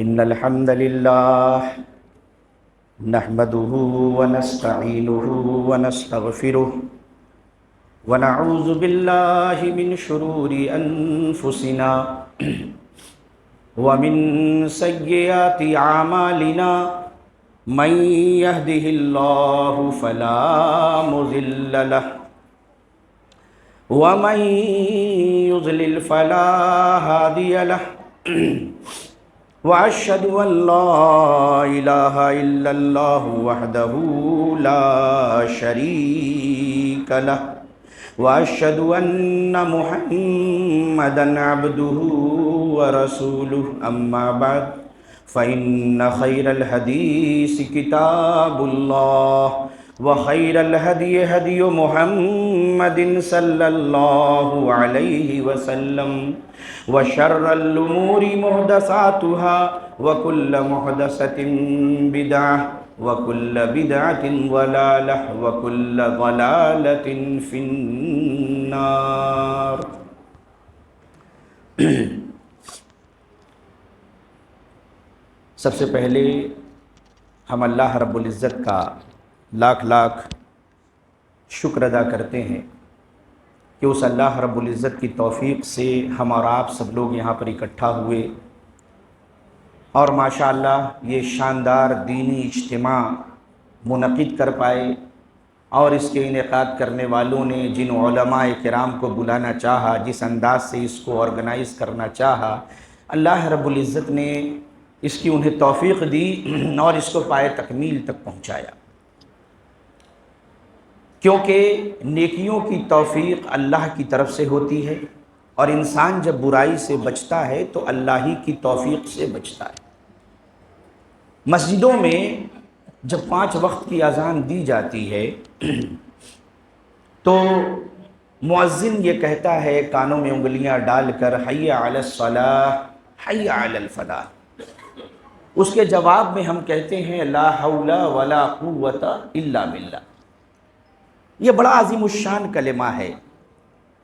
إن الحمد لله نحمده ونستعينه ونستغفره ونعوذ بالله من شرور أنفسنا ومن سيئات أعمالنا من يهده الله فلا مضل له ومن يضلل فلا هادي له وأشهد أن لا إله إلا الله وحده لا شريك له وأشهد أن محمدا عبده ورسوله أما بعد فإن خير الحديث كتاب الله وخير الهدي هدي محمد صلى الله عليه وسلم وشر الأمور محدثاتها وكل محدثة بدعة وكل بدعة ضلالة وكل ضلالة في النار۔ سب سے پہلے ہم اللہ رب العزت کا لاکھ لاکھ شکر ادا کرتے ہیں کہ اس اللہ رب العزت کی توفیق سے ہم اور آپ سب لوگ یہاں پر اکٹھا ہوئے اور ماشاءاللہ یہ شاندار دینی اجتماع منعقد کر پائے، اور اس کے انعقاد کرنے والوں نے جن علماء کرام کو بلانا چاہا، جس انداز سے اس کو آرگنائز کرنا چاہا، اللہ رب العزت نے اس کی انہیں توفیق دی اور اس کو پائے تکمیل تک پہنچایا، کیونکہ نیکیوں کی توفیق اللہ کی طرف سے ہوتی ہے، اور انسان جب برائی سے بچتا ہے تو اللہ ہی کی توفیق سے بچتا ہے۔ مسجدوں میں جب 5 وقت کی اذان دی جاتی ہے تو مؤذن یہ کہتا ہے کانوں میں انگلیاں ڈال کر، حی علی الصلاۃ حی علی الفلاح۔ اس کے جواب میں ہم کہتے ہیں لا حول ولا قوت الا باللہ۔ یہ بڑا عظیم الشان کلمہ ہے۔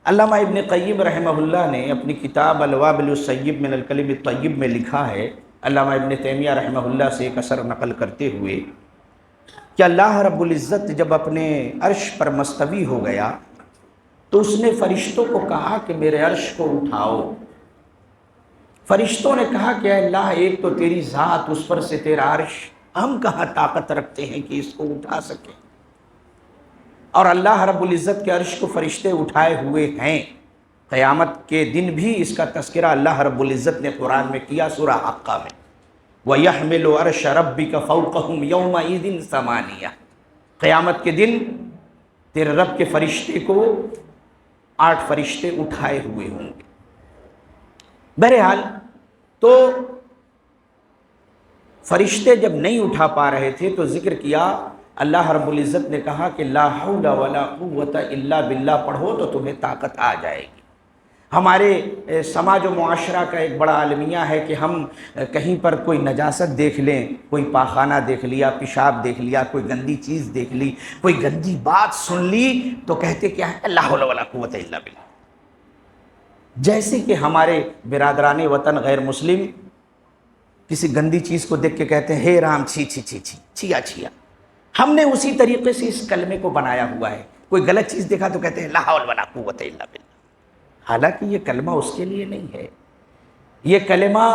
علامہ ابن قیم رحمہ اللہ نے اپنی کتاب الوابل الصیب من الکلم الطیب میں لکھا ہے، علامہ ابن تیمیہ رحمہ اللہ سے ایک اثر نقل کرتے ہوئے، کہ اللہ رب العزت جب اپنے عرش پر مستوی ہو گیا تو اس نے فرشتوں کو کہا کہ میرے عرش کو اٹھاؤ۔ فرشتوں نے کہا کہ اے اللہ، ایک تو تیری ذات، اس پر سے تیرا عرش، ہم کہاں طاقت رکھتے ہیں کہ اس کو اٹھا سکیں، اور اللہ رب العزت کے عرش کو فرشتے اٹھائے ہوئے ہیں۔ قیامت کے دن بھی اس کا تذکرہ اللہ رب العزت نے قرآن میں کیا سورہ حقہ میں، وَيَحْمِلُ عَرْشَ رَبِّكَ فَوْقَهُمْ يَوْمَئِذٍ ثَمَانِيَةٌ۔ قیامت کے دن تیرے رب کے فرشتے کو 8 فرشتے اٹھائے ہوئے ہوں گے۔ بہرحال تو فرشتے جب نہیں اٹھا پا رہے تھے تو ذکر کیا، اللہ رب العزت نے کہا کہ لا حول ولا قوت الا باللہ پڑھو تو تمہیں طاقت آ جائے گی۔ ہمارے سماج و معاشرہ کا ایک بڑا المیہ ہے کہ ہم کہیں پر کوئی نجاست دیکھ لیں، کوئی پاخانہ دیکھ لیا، پیشاب دیکھ لیا، کوئی گندی چیز دیکھ لی، کوئی گندی بات سن لی تو کہتے کیا ہے، لا حول ولا قوت الا باللہ۔ جیسے کہ ہمارے برادران وطن غیر مسلم کسی گندی چیز کو دیکھ کے کہتے ہیں ہے رام چھی چھی چھی چھی چھیا چھیا۔ ہم نے اسی طریقے سے اس کلمے کو بنایا ہوا ہے، کوئی غلط چیز دیکھا تو کہتے ہیں لا حول ولا قوت الا باللہ، حالانکہ یہ کلمہ اس کے لیے نہیں ہے۔ یہ کلمہ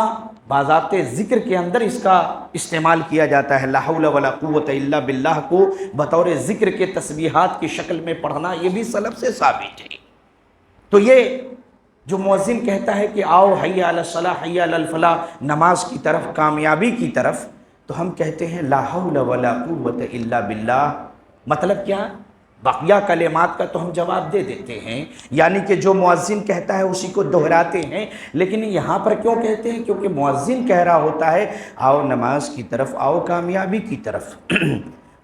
باضابطِ ذکر کے اندر اس کا استعمال کیا جاتا ہے۔ لا حول ولا قوت الا باللہ کو بطور ذکر کے تسبیحات کی شکل میں پڑھنا یہ بھی سلف سے ثابت ہے۔ تو یہ جو مؤذن کہتا ہے کہ آؤ حی علی الصلاۃ حی علی الفلاح، نماز کی طرف، کامیابی کی طرف، تو ہم کہتے ہیں لا حول ولا قوت الا باللہ۔ مطلب کیا؟ بقیہ کلمات کا تو ہم جواب دے دیتے ہیں، یعنی کہ جو مؤذن کہتا ہے اسی کو دہراتے ہیں، لیکن یہاں پر کیوں کہتے ہیں؟ کیونکہ مؤذن کہہ رہا ہوتا ہے آؤ نماز کی طرف، آؤ کامیابی کی طرف۔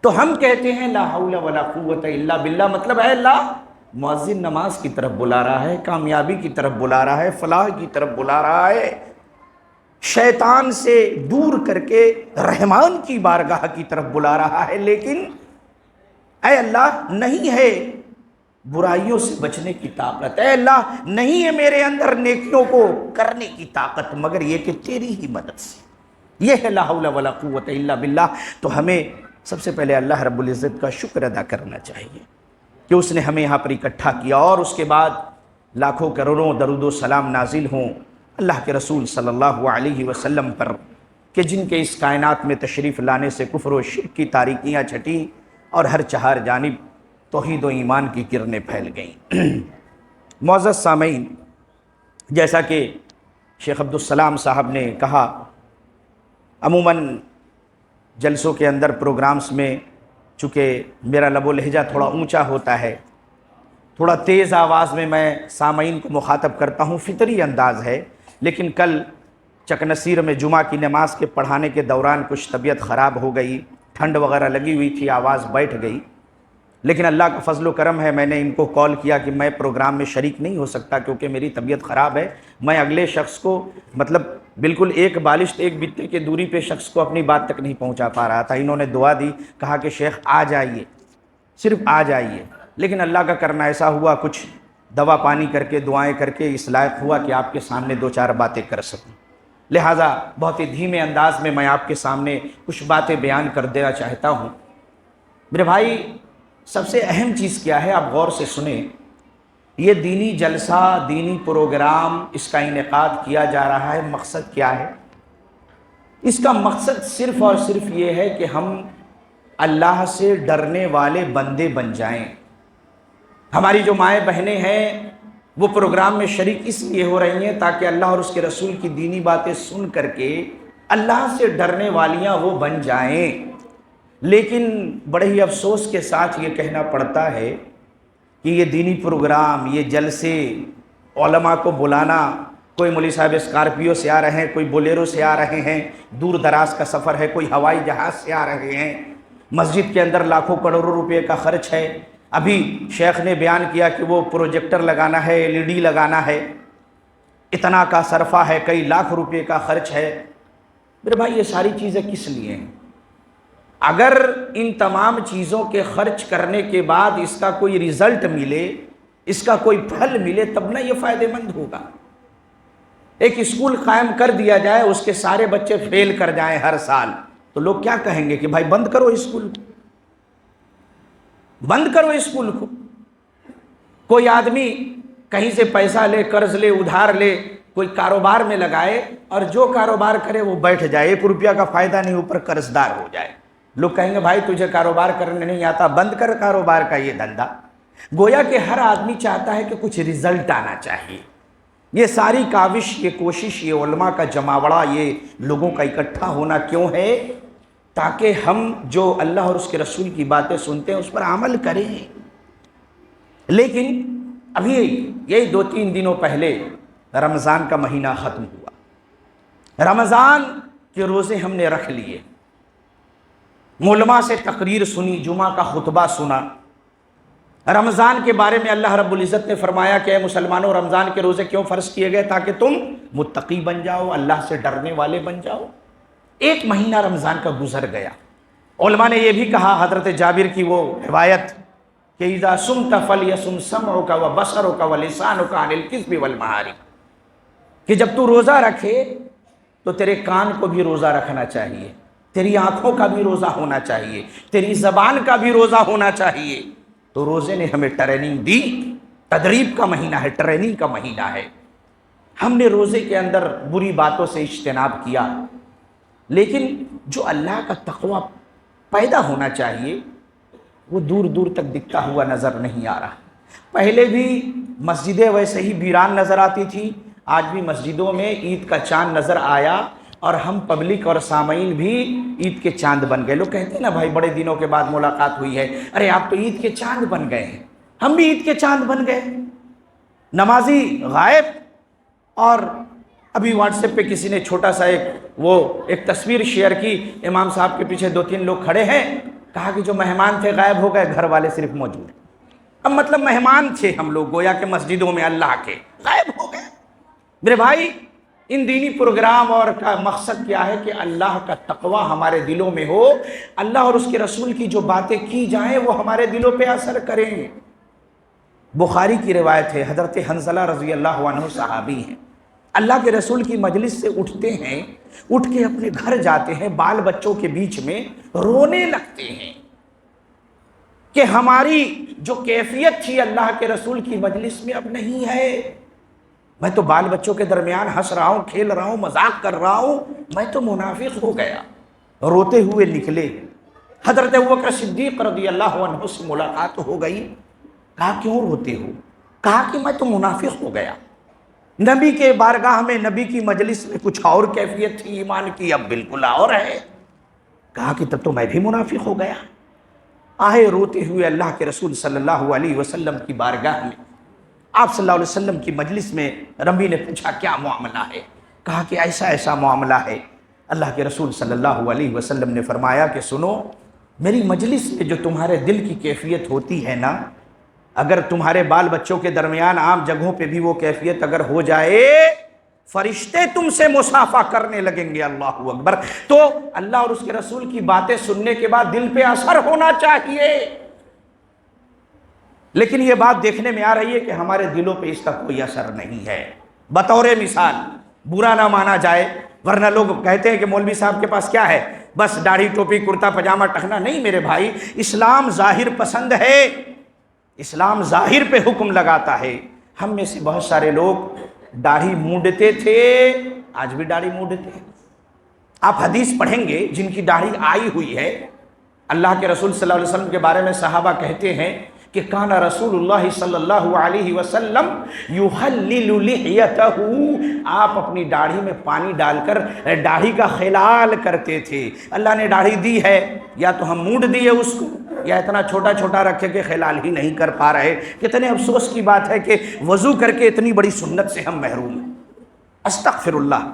تو ہم کہتے ہیں لا حول ولا قوت الا باللہ، مطلب ہے اللہ مؤذن نماز کی طرف بلا رہا ہے، کامیابی کی طرف بلا رہا ہے، فلاح کی طرف بلا رہا ہے، شیطان سے دور کر کے رحمان کی بارگاہ کی طرف بلا رہا ہے۔ لیکن اے اللہ نہیں ہے برائیوں سے بچنے کی طاقت، اے اللہ نہیں ہے میرے اندر نیکیوں کو کرنے کی طاقت، مگر یہ کہ تیری ہی مدد سے، یہ ہے لا حول ولا قوت الا باللہ۔ تو ہمیں سب سے پہلے اللہ رب العزت کا شکر ادا کرنا چاہیے کہ اس نے ہمیں یہاں پر اکٹھا کیا، اور اس کے بعد لاکھوں کروڑوں درود و سلام نازل ہوں اللہ کے رسول صلی اللہ علیہ وسلم پر، کہ جن کے اس کائنات میں تشریف لانے سے کفر و شرک کی تاریکیاں چھٹیں اور ہر چہار جانب توحید و ایمان کی کرنیں پھیل گئیں۔ معزز سامعین، جیسا کہ شیخ عبدالسلام صاحب نے کہا، عموماً جلسوں کے اندر پروگرامز میں چونکہ میرا لب و لہجہ تھوڑا اونچا ہوتا ہے، تھوڑا تیز آواز میں سامعین کو مخاطب کرتا ہوں، فطری انداز ہے، لیکن کل چک نصیر میں جمعہ کی نماز کے پڑھانے کے دوران کچھ طبیعت خراب ہو گئی، ٹھنڈ وغیرہ لگی ہوئی تھی، آواز بیٹھ گئی، لیکن اللہ کا فضل و کرم ہے، میں نے ان کو کال کیا کہ میں پروگرام میں شریک نہیں ہو سکتا کیونکہ میری طبیعت خراب ہے۔ میں اگلے شخص کو مطلب بالکل ایک بالشت ایک بتے کے دوری پہ شخص کو اپنی بات تک نہیں پہنچا پا رہا تھا۔ انہوں نے دعا دی، کہا کہ شیخ آ جائیے، صرف آ جائیے، لیکن اللہ کا کرنا ایسا ہوا، کچھ دوا پانی کر کے دعائیں کر کے اس لائق ہوا کہ آپ کے سامنے دو چار باتیں کر سکوں، لہٰذا بہت ہی دھیمے انداز میں آپ کے سامنے کچھ باتیں بیان کر دینا چاہتا ہوں۔ میرے بھائی، سب سے اہم چیز کیا ہے، آپ غور سے سنیں، یہ دینی جلسہ، دینی پروگرام، اس کا انعقاد کیا جا رہا ہے، مقصد کیا ہے؟ اس کا مقصد صرف اور صرف یہ ہے کہ ہم اللہ سے ڈرنے والے بندے بن جائیں۔ ہماری جو مائیں بہنیں ہیں وہ پروگرام میں شریک اس لیے ہو رہی ہیں تاکہ اللہ اور اس کے رسول کی دینی باتیں سن کر کے اللہ سے ڈرنے والیاں وہ بن جائیں۔ لیکن بڑے ہی افسوس کے ساتھ یہ کہنا پڑتا ہے کہ یہ دینی پروگرام، یہ جلسے، علماء کو بلانا، کوئی مولوی صاحب اسکارپیو سے آ رہے ہیں، کوئی بولیرو سے آ رہے ہیں، دور دراز کا سفر ہے، کوئی ہوائی جہاز سے آ رہے ہیں، مسجد کے اندر لاکھوں کروڑوں روپے کا خرچ ہے۔ ابھی شیخ نے بیان کیا کہ وہ پروجیکٹر لگانا ہے، LED لگانا ہے، اتنا کا صرفہ ہے، کئی لاکھ روپے کا خرچ ہے۔ میرے بھائی، یہ ساری چیزیں کس لیے ہیں؟ اگر ان تمام چیزوں کے خرچ کرنے کے بعد اس کا کوئی رزلٹ ملے، اس کا کوئی پھل ملے، تب نہ یہ فائدہ مند ہوگا۔ ایک اسکول قائم کر دیا جائے، اس کے سارے بچے فیل کر جائیں ہر سال، تو لوگ کیا کہیں گے کہ بھائی بند کرو اسکول کو، بند کرو اسکول کو۔ کوئی آدمی کہیں سے پیسہ لے، قرض لے، ادھار لے، کوئی کاروبار میں لگائے، اور جو کاروبار کرے وہ بیٹھ جائے، 1 روپیہ کا فائدہ نہیں، اوپر قرض دار ہو جائے۔ لوگ کہیں گے بھائی تجھے کاروبار کرنے نہیں آتا، بند کر کاروبار کا یہ دھندا۔ گویا کہ ہر آدمی چاہتا ہے کہ کچھ رزلٹ آنا چاہیے۔ یہ ساری کاوش، یہ کوشش، یہ علماء کا جماوڑا، یہ لوگوں کا اکٹھا ہونا کیوں ہے؟ تاکہ ہم جو اللہ اور اس کے رسول کی باتیں سنتے ہیں اس پر عمل کریں۔ لیکن ابھی یہی 2-3 دنوں پہلے رمضان کا مہینہ ختم ہوا، رمضان کے روزے ہم نے رکھ لیے، علماء سے تقریر سنی، جمعہ کا خطبہ سنا۔ رمضان کے بارے میں اللہ رب العزت نے فرمایا کہ اے مسلمانوں، رمضان کے روزے کیوں فرض کیے گئے؟ تاکہ تم متقی بن جاؤ، اللہ سے ڈرنے والے بن جاؤ۔ 1 مہینہ رمضان کا گزر گیا۔ علماء نے یہ بھی کہا، حضرت جابر کی وہ روایت کہ اذا صمت فلیصم سمعک وبصرک ولسانک عن الکذب والمحارم، کہ جب تو روزہ رکھے تو تیرے کان کو بھی روزہ رکھنا چاہیے، تیری آنکھوں کا بھی روزہ ہونا چاہیے، تیری زبان کا بھی روزہ ہونا چاہیے۔ تو روزے نے ہمیں ٹریننگ دی، تدریب کا مہینہ ہے، ٹریننگ کا مہینہ ہے۔ ہم نے روزے کے اندر بری باتوں سے اجتناب کیا، لیکن جو اللہ کا تقوی پیدا ہونا چاہیے وہ دور دور تک دکھتا ہوا نظر نہیں آ رہا۔ پہلے بھی مسجدیں ویسے ہی ویران نظر آتی تھی، آج بھی مسجدوں میں عید کا چاند نظر آیا، اور ہم پبلک اور سامعین بھی عید کے چاند بن گئے۔ لوگ کہتے ہیں نا بھائی بڑے دنوں کے بعد ملاقات ہوئی ہے، ارے آپ تو عید کے چاند بن گئے ہیں۔ ہم بھی عید کے چاند بن گئے، نمازی غائب۔ اور ابھی واٹس ایپ پہ کسی نے چھوٹا سا ایک تصویر شیئر کی، امام صاحب کے پیچھے 2-3 لوگ کھڑے ہیں، کہا کہ جو مہمان تھے غائب ہو گئے، گھر والے صرف موجود ہیں۔ اب مطلب مہمان تھے ہم لوگ گویا کہ مسجدوں میں اللہ کے، غائب ہو گئے۔ میرے بھائی، ان دینی پروگرام اور کا مقصد کیا ہے کہ اللہ کا تقوی ہمارے دلوں میں ہو، اللہ اور اس کے رسول کی جو باتیں کی جائیں وہ ہمارے دلوں پہ اثر کریں۔ بخاری کی روایت ہے، حضرت حنظلہ رضی اللہ عنہ صحابی ہیں، اللہ کے رسول کی مجلس سے اٹھتے ہیں، اٹھ کے اپنے گھر جاتے ہیں، بال بچوں کے بیچ میں رونے لگتے ہیں کہ ہماری جو کیفیت تھی اللہ کے رسول کی مجلس میں اب نہیں ہے۔ میں تو بال بچوں کے درمیان ہنس رہا ہوں، کھیل رہا ہوں، مذاق کر رہا ہوں، میں تو منافق ہو گیا۔ روتے ہوئے نکلے، حضرت ابوبکر صدیق رضی اللہ عنہ سے ملاقات ہو گئی۔ کہا کیوں روتے ہو؟ کہا کہ میں تو منافق ہو گیا، نبی کے بارگاہ میں، نبی کی مجلس میں کچھ اور کیفیت تھی ایمان کی، اب بالکل اور ہے۔ کہا کہ تب تو میں بھی منافق ہو گیا۔ آئے روتے ہوئے اللہ کے رسول صلی اللہ علیہ وسلم کی بارگاہ میں، آپ صلی اللہ علیہ وسلم کی مجلس میں۔ ربی نے پوچھا کیا معاملہ ہے؟ کہا کہ ایسا ایسا معاملہ ہے۔ اللہ کے رسول صلی اللہ علیہ وسلم نے فرمایا کہ سنو، میری مجلس میں جو تمہارے دل کی کیفیت ہوتی ہے نا، اگر تمہارے بال بچوں کے درمیان عام جگہوں پہ بھی وہ کیفیت اگر ہو جائے، فرشتے تم سے مصافحہ کرنے لگیں گے۔ اللہ اکبر۔ تو اللہ اور اس کے رسول کی باتیں سننے کے بعد دل پہ اثر ہونا چاہیے، لیکن یہ بات دیکھنے میں آ رہی ہے کہ ہمارے دلوں پہ اس کا کوئی اثر نہیں ہے۔ بطور مثال، برا نہ مانا جائے، ورنہ لوگ کہتے ہیں کہ مولوی صاحب کے پاس کیا ہے، بس داڑھی ٹوپی کرتا پجامہ ٹکنا۔ نہیں میرے بھائی، اسلام ظاہر پسند ہے، اسلام ظاہر پہ حکم لگاتا ہے۔ ہم میں سے بہت سارے لوگ داڑھی مونڈتے تھے، آج بھی داڑھی مونڈتے ہیں۔ آپ حدیث پڑھیں گے جن کی داڑھی آئی ہوئی ہے، اللہ کے رسول صلی اللہ علیہ وسلم کے بارے میں صحابہ کہتے ہیں کہ کان رسول اللہ صلی اللہ علیہ وسلم یحلل لحیتہ، آپ اپنی داڑھی میں پانی ڈال کر داڑھی کا خلال کرتے تھے۔ اللہ نے داڑھی دی ہے، یا تو ہم مونڈ دیے اس کو، یا اتنا چھوٹا چھوٹا رکھے کہ خلال ہی نہیں کر پا رہے۔ کتنے افسوس کی بات ہے کہ وضو کر کے اتنی بڑی سنت سے ہم محروم ہیں۔ استغفر اللہ۔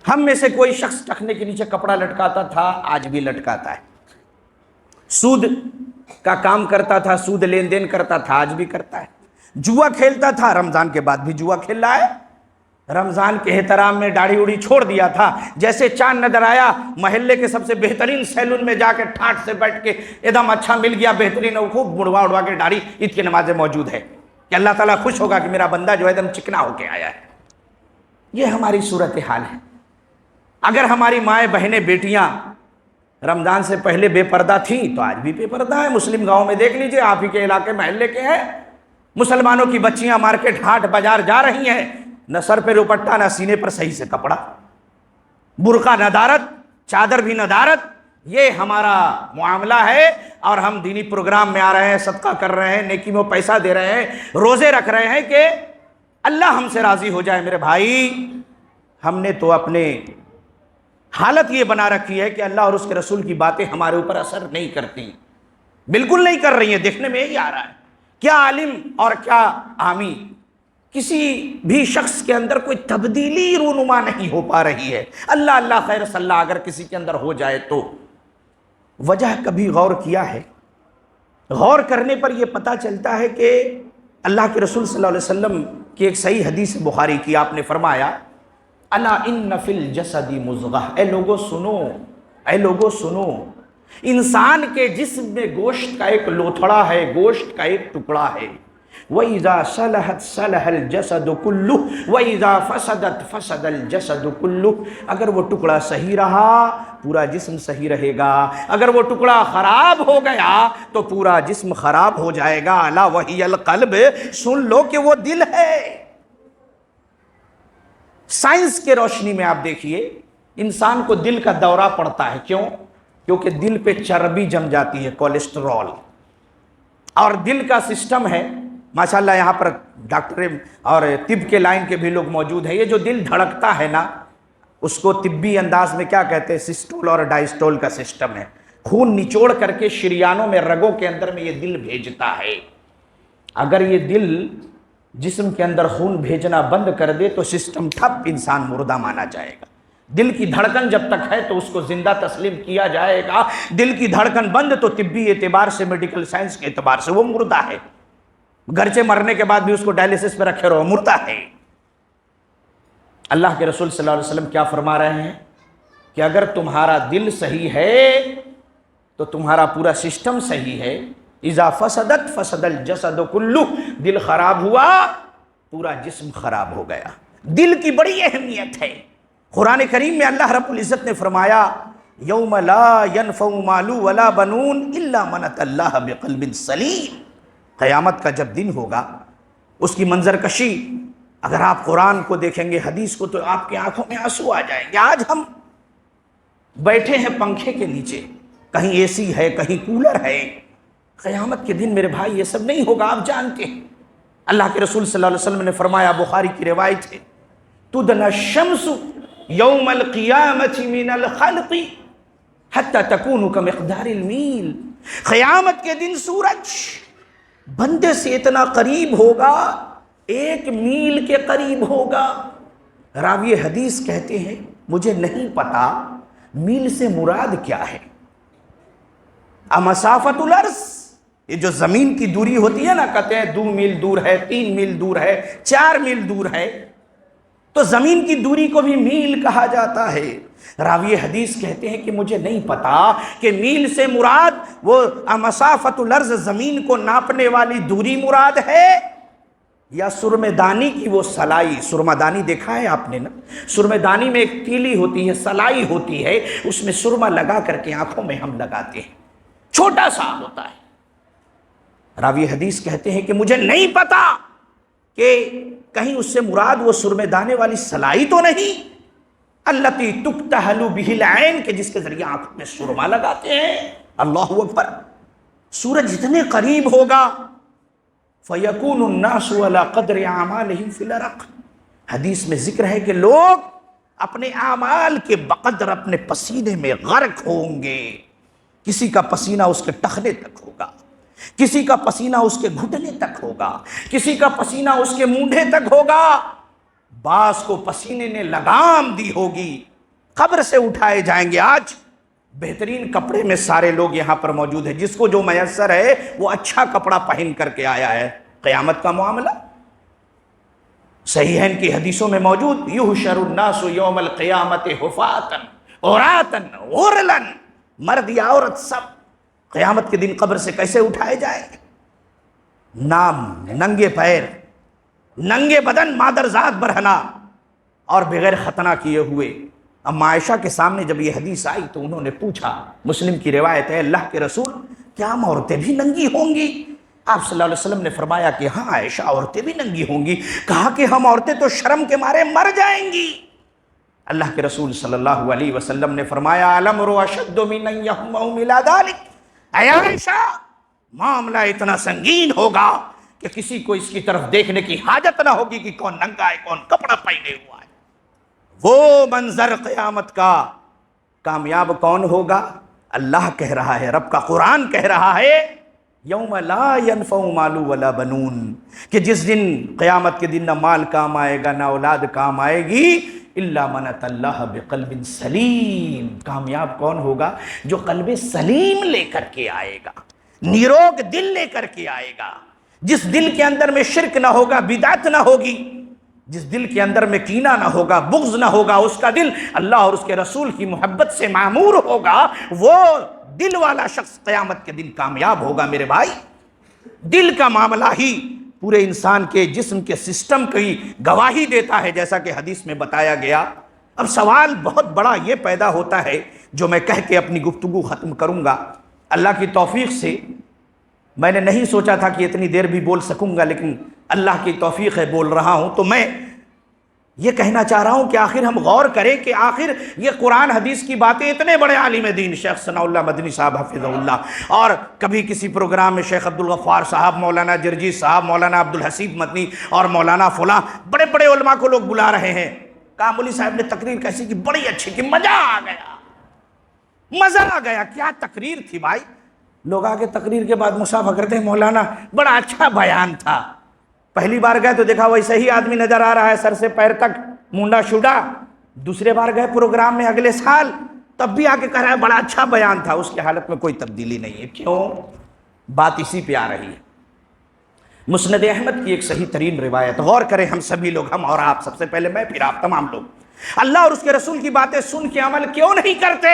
ہم میں سے کوئی شخص ٹخنے کے نیچے کپڑا لٹکاتا تھا، آج بھی لٹکاتا ہے۔ سود کا کام کرتا تھا، سود لین دین کرتا تھا، آج بھی کرتا ہے۔ جوا کھیلتا تھا، رمضان کے بعد بھی جوا کھیل رہا ہے۔ رمضان کے احترام میں داڑھی اڑی چھوڑ دیا تھا، جیسے چاند نظر آیا محلے کے سب سے بہترین سیلون میں جا کے ٹھاٹ سے بیٹھ کے ایک دم اچھا مل گیا بہترین، وہ خوب بڑوا اڑوا کے داڑھی، عید کی نمازیں موجود ہے کہ اللہ تعالیٰ خوش ہوگا کہ میرا بندہ جو ہے ایک دم چکنا ہو کے آیا ہے۔ یہ ہماری صورتحال ہے۔ اگر ہماری مائیں بہنیں بیٹیاں رمضان سے پہلے بے پردہ تھیں تو آج بھی بے پردہ ہے۔ مسلم گاؤں میں دیکھ لیجئے، آپ ہی کے علاقے محلے کے ہیں، مسلمانوں کی بچیاں مارکیٹ ہاٹ بازار جا رہی ہیں، نہ سر پہ دوپٹہ، نہ سینے پر صحیح سے کپڑا، برقع ندارت، چادر بھی ندارت۔ یہ ہمارا معاملہ ہے، اور ہم دینی پروگرام میں آ رہے ہیں، صدقہ کر رہے ہیں، نیکی میں پیسہ دے رہے ہیں، روزے رکھ رہے ہیں کہ اللہ ہم سے راضی ہو جائے۔ میرے بھائی، ہم نے تو اپنے حالت یہ بنا رکھی ہے کہ اللہ اور اس کے رسول کی باتیں ہمارے اوپر اثر نہیں کرتی، بالکل نہیں کر رہی ہیں۔ دیکھنے میں یہی آ رہا ہے، کیا عالم اور کیا عامی، کسی بھی شخص کے اندر کوئی تبدیلی رونما نہیں ہو پا رہی ہے۔ اللہ اللہ خیر صلی اللہ اگر کسی کے اندر ہو جائے تو وجہ کبھی غور کیا ہے؟ غور کرنے پر یہ پتہ چلتا ہے کہ اللہ کے رسول صلی اللہ علیہ وسلم کی ایک صحیح حدیث بخاری کی، آپ نے فرمایا الا ان فی الجسد مضغہ، اے لوگو سنو، اے لوگو سنو، انسان کے جسم میں گوشت کا ایک لوتھڑا ہے، گوشت کا ایک ٹکڑا ہے۔ وَإِذَا صَلَحَتْ صَلَحَ الْجَسَدُ كُلُّهُ وَإِذَا فَسَدَتْ فَسَدَ الْجَسَدُ كُلُّهُ، اگر وہ ٹکڑا صحیح رہا پورا جسم صحیح رہے گا، اگر وہ ٹکڑا خراب ہو گیا تو پورا جسم خراب ہو جائے گا۔ الا وَهِيَ الْقَلْبُ، سن لو کہ وہ دل ہے۔ سائنس کے روشنی میں آپ دیکھیے، انسان کو دل کا دورہ پڑتا ہے، کیوں؟ کیونکہ دل پہ چربی جم جاتی ہے، کولیسٹرول، اور دل کا سسٹم ہے ماشاءاللہ۔ یہاں پر ڈاکٹر اور طب کے لائن کے بھی لوگ موجود ہیں۔ یہ جو دل دھڑکتا ہے نا، اس کو طبی انداز میں کیا کہتے ہیں؟ سسٹول اور ڈائسٹول کا سسٹم ہے۔ خون نچوڑ کر کے شریانوں میں، رگوں کے اندر میں یہ دل بھیجتا ہے۔ اگر یہ دل جسم کے اندر خون بھیجنا بند کر دے تو سسٹم ٹھپ، انسان مردہ مانا جائے گا۔ دل کی دھڑکن جب تک ہے تو اس کو زندہ تسلیم کیا جائے گا، دل کی دھڑکن بند تو طبی اعتبار سے، میڈیکل سائنس کے اعتبار سے وہ مردہ ہے۔ گرچہ مرنے کے بعد بھی اس کو ڈائلیسس پہ رکھے رہو، مردہ ہے۔ اللہ کے رسول صلی اللہ علیہ وسلم کیا فرما رہے ہیں کہ اگر تمہارا دل صحیح ہے تو تمہارا پورا سسٹم صحیح ہے۔ اذا فسدت فسد الجسد کلہ، دل خراب ہوا پورا جسم خراب ہو گیا۔ دل کی بڑی اہمیت ہے۔ قرآن کریم میں اللہ رب العزت نے فرمایا یوم لا ینفع مال ولا بنون الا من اتى اللہ بقلب سلیم۔ قیامت کا جب دن ہوگا، اس کی منظر کشی اگر آپ قرآن کو دیکھیں گے، حدیث کو، تو آپ کی آنکھوں میں آنسو آ جائیں گے۔ آج ہم بیٹھے ہیں پنکھے کے نیچے، کہیں اے سی ہے، کہیں کولر ہے۔ قیامت کے دن میرے بھائی یہ سب نہیں ہوگا، آپ جانتے ہیں۔ اللہ کے رسول صلی اللہ علیہ وسلم نے فرمایا، بخاری کی روایت ہے، تدنى الشمس یوم القیامت من الخلق حتی تکون کمقدار المیل۔ قیامت کے دن سورج بندے سے اتنا قریب ہوگا، 1 میل کے قریب ہوگا۔ راوی حدیث کہتے ہیں مجھے نہیں پتا میل سے مراد کیا ہے۔ مسافت الارض، یہ جو زمین کی دوری ہوتی ہے نا، کہتے ہیں 2 میل دور ہے، 3 میل دور ہے، 4 میل دور ہے، تو زمین کی دوری کو بھی میل کہا جاتا ہے۔ راوی حدیث کہتے ہیں کہ مجھے نہیں پتا کہ میل سے مراد وہ مسافت الارض، زمین کو ناپنے والی دوری مراد ہے، یا سرمے دانی کی وہ سلائی۔ سرمہ دانی دیکھا ہے آپ نے نا؟ سرمے دانی میں ایک تیلی ہوتی ہے، سلائی ہوتی ہے، اس میں سرمہ لگا کر کے آنکھوں میں ہم لگاتے ہیں، چھوٹا سا ہوتا ہے۔ راوی حدیث کہتے ہیں کہ مجھے نہیں پتا کہ کہیں اس سے مراد وہ سرمے دانے والی سلائی تو نہیں، التی تکتحل بہ العین، کہ جس کے ذریعے آنکھوں میں سرمہ لگاتے ہیں۔ اللہ اکبر۔ سورج اتنے قریب ہوگا، فَيَكُونُ النَّاسُ عَلَى قَدْرِ أَعْمَالِهِمْ فِي الْأَرَقِ۔ حدیث میں ذکر ہے کہ لوگ اپنے اعمال کے بقدر اپنے پسینے میں غرق ہوں گے۔ کسی کا پسینہ اس کے ٹخنے تک ہوگا، کسی کا پسینہ اس کے گھٹنے تک ہوگا، کسی کا پسینہ اس کے مونڈھے تک ہوگا۔ بعض کو پسینے نے لگام دی ہوگی، قبر سے اٹھائے جائیں گے۔ آج بہترین کپڑے میں سارے لوگ یہاں پر موجود ہیں، جس کو جو میسر ہے وہ اچھا کپڑا پہن کر کے آیا ہے۔ قیامت کا معاملہ صحیحین کی حدیثوں میں موجود، یحشر الناس یوم القیامت حفاۃ عراۃ غرلا، مرد یا عورت سب قیامت کے دن قبر سے کیسے اٹھائے جائیں گے؟ نام، ننگے پیر، ننگے بدن، مادرزاد برہنہ اور بغیر ختنہ کیے ہوئے۔ اما عائشہ کے سامنے جب یہ حدیث آئی تو انہوں نے پوچھا، مسلم کی روایت ہے، اللہ کے رسول کیا ہم عورتیں بھی ننگی ہوں گی؟ آپ صلی اللہ علیہ وسلم نے فرمایا کہ ہاں عائشہ، عورتیں بھی ننگی ہوں گی۔ کہا کہ ہم عورتیں تو شرم کے مارے مر جائیں گی۔ اللہ کے رسول صلی اللہ علیہ وسلم نے فرمایا الامر اشد من ان یحمهم الى ذلك، اے عائشہ معاملہ اتنا سنگین ہوگا کہ کسی کو اس کی طرف دیکھنے کی حاجت نہ ہوگی کہ کون ننگا ہے، کون کپڑا پہنے ہوا ہے۔ وہ منظر قیامت کا کامیاب کون ہوگا؟ اللہ کہہ رہا ہے، رب کا قرآن کہہ رہا ہے یوم لا ینفع مال ولا بنون، کہ جس دن قیامت کے دن نہ مال کام آئے گا، نہ اولاد کام آئے گی، الا من اتى اللہ بقلب سلیم۔ کامیاب کون ہوگا؟ جو قلب سلیم لے کر کے آئے گا، نیروگ دل لے کر کے آئے گا، جس دل کے اندر میں شرک نہ ہوگا، بدعت نہ ہوگی، جس دل کے اندر میں کینہ نہ ہوگا، بغض نہ ہوگا، اس کا دل اللہ اور اس کے رسول کی محبت سے معمور ہوگا، وہ دل والا شخص قیامت کے دن کامیاب ہوگا۔ میرے بھائی، دل کا معاملہ ہی پورے انسان کے جسم کے سسٹم کی گواہی دیتا ہے، جیسا کہ حدیث میں بتایا گیا۔ اب سوال بہت بڑا یہ پیدا ہوتا ہے جو میں کہہ کے اپنی گفتگو ختم کروں گا۔ اللہ کی توفیق سے میں نے نہیں سوچا تھا کہ اتنی دیر بھی بول سکوں گا، لیکن اللہ کی توفیق ہے بول رہا ہوں۔ تو میں یہ کہنا چاہ رہا ہوں کہ آخر ہم غور کریں کہ آخر یہ قرآن حدیث کی باتیں اتنے بڑے عالم دین شیخ ثناء اللہ مدنی صاحب حفظہ اللہ، اور کبھی کسی پروگرام میں شیخ عبدالغفار صاحب، مولانا جرجی صاحب، مولانا عبدالحسیب مدنی اور مولانا فلاں بڑے بڑے علماء کو لوگ بلا رہے ہیں۔ کاملی صاحب نے تقریر کیسی کی، بڑی اچھی کی، مزہ آ گیا، مزہ آ گیا۔ کیا تقریر تھی بھائی! لوگ آگے تقریر کے بعد مصافحہ کرتے ہیں، مولانا بڑا اچھا بیان تھا۔ پہلی بار گئے تو دیکھا ویسے ہی آدمی نظر آ رہا ہے، سر سے پیر تک مونڈا شوڈا۔ دوسرے بار گئے پروگرام میں اگلے سال، تب بھی آ کے کہہ رہا ہے بڑا اچھا بیان تھا۔ اس کی حالت میں کوئی تبدیلی نہیں ہے۔ کیوں؟ بات اسی پہ آ رہی ہے۔ مسند احمد کی ایک صحیح ترین روایت، غور کریں ہم سبھی لوگ، ہم اور آپ، سب سے پہلے میں پھر آپ تمام لوگ، اللہ اور اس کے رسول کی باتیں سن کے عمل کیوں نہیں کرتے؟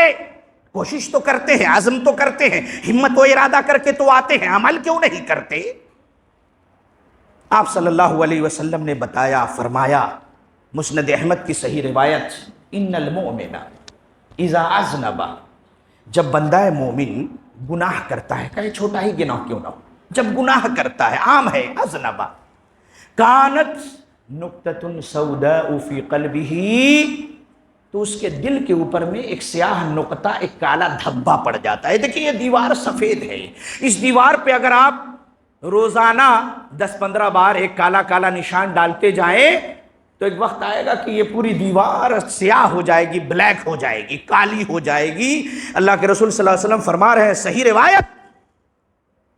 کوشش تو کرتے ہیں، عزم تو کرتے ہیں، ہمت و ارادہ کر کے تو آتے ہیں، عمل کیوں نہیں کرتے؟ آپ صلی اللہ علیہ وسلم نے بتایا، فرمایا، مسند احمد کی صحیح روایت، ان المؤمن اذا اذنب، جب بندہ مومن گناہ کرتا ہے، کہیں چھوٹا ہی گناہ کیوں نہ ہو، جب گناہ کرتا ہے، عام ہے اذنب، کانت نقطۃ سوداء فی قلبہ، تو اس کے دل کے اوپر میں ایک سیاہ نقطہ، ایک کالا دھبا پڑ جاتا ہے۔ دیکھیں یہ دیوار سفید ہے، اس دیوار پہ اگر آپ روزانہ 10-15 بار ایک کالا کالا نشان ڈالتے جائیں تو ایک وقت آئے گا کہ یہ پوری دیوار سیاہ ہو جائے گی، بلیک ہو جائے گی، کالی ہو جائے گی۔ اللہ کے رسول صلی اللہ علیہ وسلم فرما رہے ہیں صحیح روایت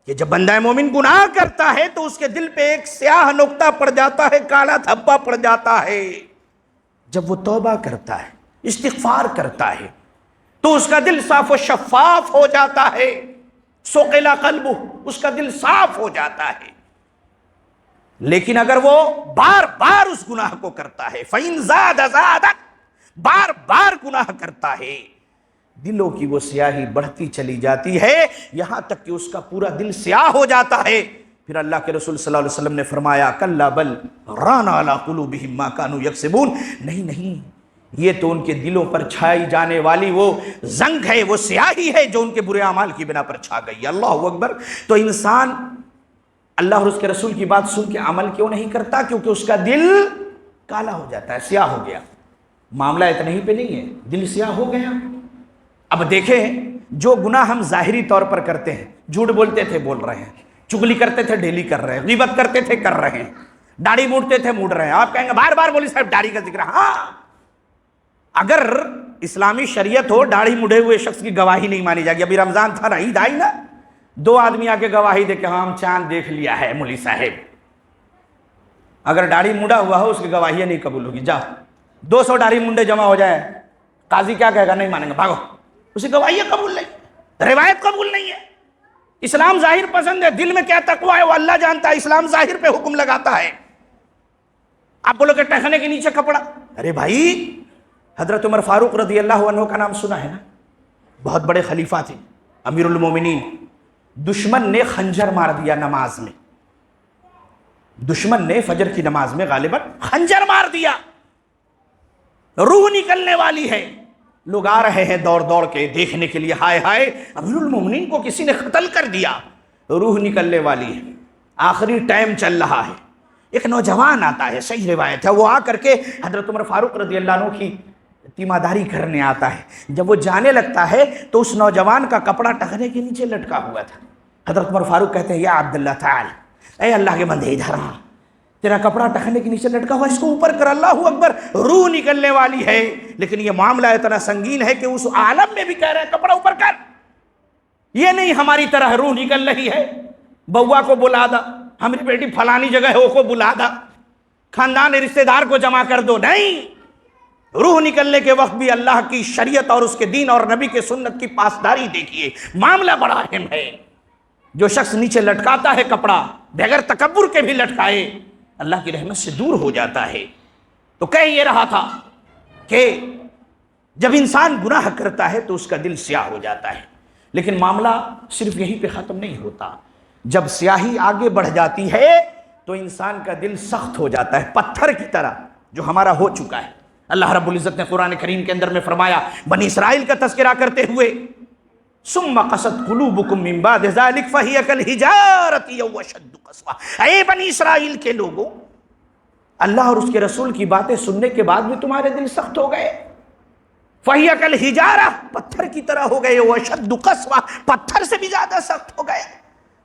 کہ جب بندہ مومن گناہ کرتا ہے تو اس کے دل پہ ایک سیاہ نقطہ پڑ جاتا ہے، کالا دھبا پڑ جاتا ہے۔ جب وہ توبہ کرتا ہے، استغفار کرتا ہے، تو اس کا دل صاف و شفاف ہو جاتا ہے، سقل قلبہ، اس کا دل صاف ہو جاتا ہے۔ لیکن اگر وہ بار بار اس گناہ کو کرتا ہے، فَإِن زَادَ زَادَ، بار بار گناہ کرتا ہے، دلوں کی وہ سیاہی بڑھتی چلی جاتی ہے، یہاں تک کہ اس کا پورا دل سیاہ ہو جاتا ہے۔ پھر اللہ کے رسول صلی اللہ علیہ وسلم نے فرمایا، کَلَّا بَلْ رَانَ عَلَىٰ قُلُوبِهِمْ مَا كَانُوا يَكْسِبُونَ، نہیں، یہ تو ان کے دلوں پر چھائی جانے والی وہ زنگ ہے، وہ سیاہی ہے جو ان کے برے اعمال کی بنا پر چھا گئی۔ اللہ اکبر۔ تو انسان اللہ اور اس کے رسول کی بات سن کے عمل کیوں نہیں کرتا؟ کیونکہ اس کا دل کالا ہو جاتا ہے، سیاہ ہو گیا۔ معاملہ اتنا ہی پہ نہیں ہے، دل سیاہ ہو گیا۔ اب دیکھیں، جو گناہ ہم ظاہری طور پر کرتے ہیں، جھوٹ بولتے تھے بول رہے ہیں، چغلی کرتے تھے ڈیلی کر رہے ہیں، غیبت کرتے تھے کر رہے ہیں، داڑھی موڑتے تھے موڑ رہے ہیں۔ آپ کہیں گے بار بار مولوی صاحب داڑھی کا ذکر، ہاں، اگر اسلامی شریعت ہو، داڑھی مڑے ہوئے شخص کی گواہی نہیں مانی جائے گی۔ ابھی رمضان تھا نا، عید آئی نا، 2 آدمی آ کے گواہی دے کہ ہاں ہم چاند دیکھ لیا ہے مولوی صاحب، اگر داڑھی مڑا ہوا ہو اس کی گواہی نہیں قبول ہوگی۔ جاؤ 200 داڑھی منڈے جمع ہو جائیں، قاضی کیا کہے گا؟ نہیں مانیں گے، بھاگو، اسی گواہی قبول نہیں، روایت قبول نہیں ہے۔ اسلام ظاہر پسند ہے، دل میں کیا تقوی ہے وہ اللہ جانتا ہے، اسلام ظاہر پہ حکم لگاتا ہے۔ آپ بولو کہ ٹہنے کے نیچے کپڑا، ارے بھائی حضرت عمر فاروق رضی اللہ عنہ کا نام سنا ہے نا، بہت بڑے خلیفہ تھے، امیر المومنین۔ دشمن نے خنجر مار دیا نماز میں، دشمن نے فجر کی نماز میں غالباً خنجر مار دیا، روح نکلنے والی ہے، لوگ آ رہے ہیں دوڑ دوڑ کے دیکھنے کے لیے، ہائے ہائے امیر المومنین کو کسی نے قتل کر دیا، روح نکلنے والی ہے، آخری ٹائم چل رہا ہے۔ ایک نوجوان آتا ہے، صحیح روایت ہے، وہ آ کر کے حضرت عمر فاروق رضی اللہ عنہ کی تیمارداری کرنے آتا ہے۔ جب وہ جانے لگتا ہے تو اس نوجوان کا کپڑا ٹخنے کے نیچے لٹکا ہوا تھا۔ حضرت عمر فاروق کہتے ہیں، یا عبداللہ تعال، اے اللہ کے بندے ادھر آ، تیرا کپڑا ٹخنے کے نیچے لٹکا ہوا، اس کو اوپر کر، اللہ اکبر، روح نکلنے والی ہے۔ لیکن یہ معاملہ اتنا سنگین ہے کہ اس عالم میں بھی کہہ رہے ہیں کپڑا اوپر کر، یہ نہیں ہماری طرح روح نکل رہی ہے، بوا کو بلا دا، ہماری بیٹی فلانی جگہ ہے وہ کو بلا دا، خاندان رشتہ دار کو جمع کر دو، نہیں، روح نکلنے کے وقت بھی اللہ کی شریعت اور اس کے دین اور نبی کے سنت کی پاسداری دیکھیے۔ معاملہ بڑا اہم ہے۔ جو شخص نیچے لٹکاتا ہے کپڑا، بغیر تکبر کے بھی لٹکائے، اللہ کی رحمت سے دور ہو جاتا ہے۔ تو کہہ یہ رہا تھا کہ جب انسان گناہ کرتا ہے تو اس کا دل سیاہ ہو جاتا ہے، لیکن معاملہ صرف یہیں پہ ختم نہیں ہوتا۔ جب سیاہی آگے بڑھ جاتی ہے تو انسان کا دل سخت ہو جاتا ہے، پتھر کی طرح جو ہمارا ہو چکا ہے۔ اللہ رب العزت نے قرآن کریم کے اندر میں فرمایا، بنی اسرائیل کا تذکرہ کرتے ہوئے، ثم قست قلوبکم من بعد ذلک فہی کالحجارۃ او اشد قسوہ، اے بنی اسرائیل کے لوگوں، اللہ اور اس کے رسول کی باتیں سننے کے بعد بھی تمہارے دل سخت ہو گئے، فہی کالحجارہ، پتھر کی طرح ہو گئے، او اشد قسوہ، پتھر سے بھی زیادہ سخت ہو گئے،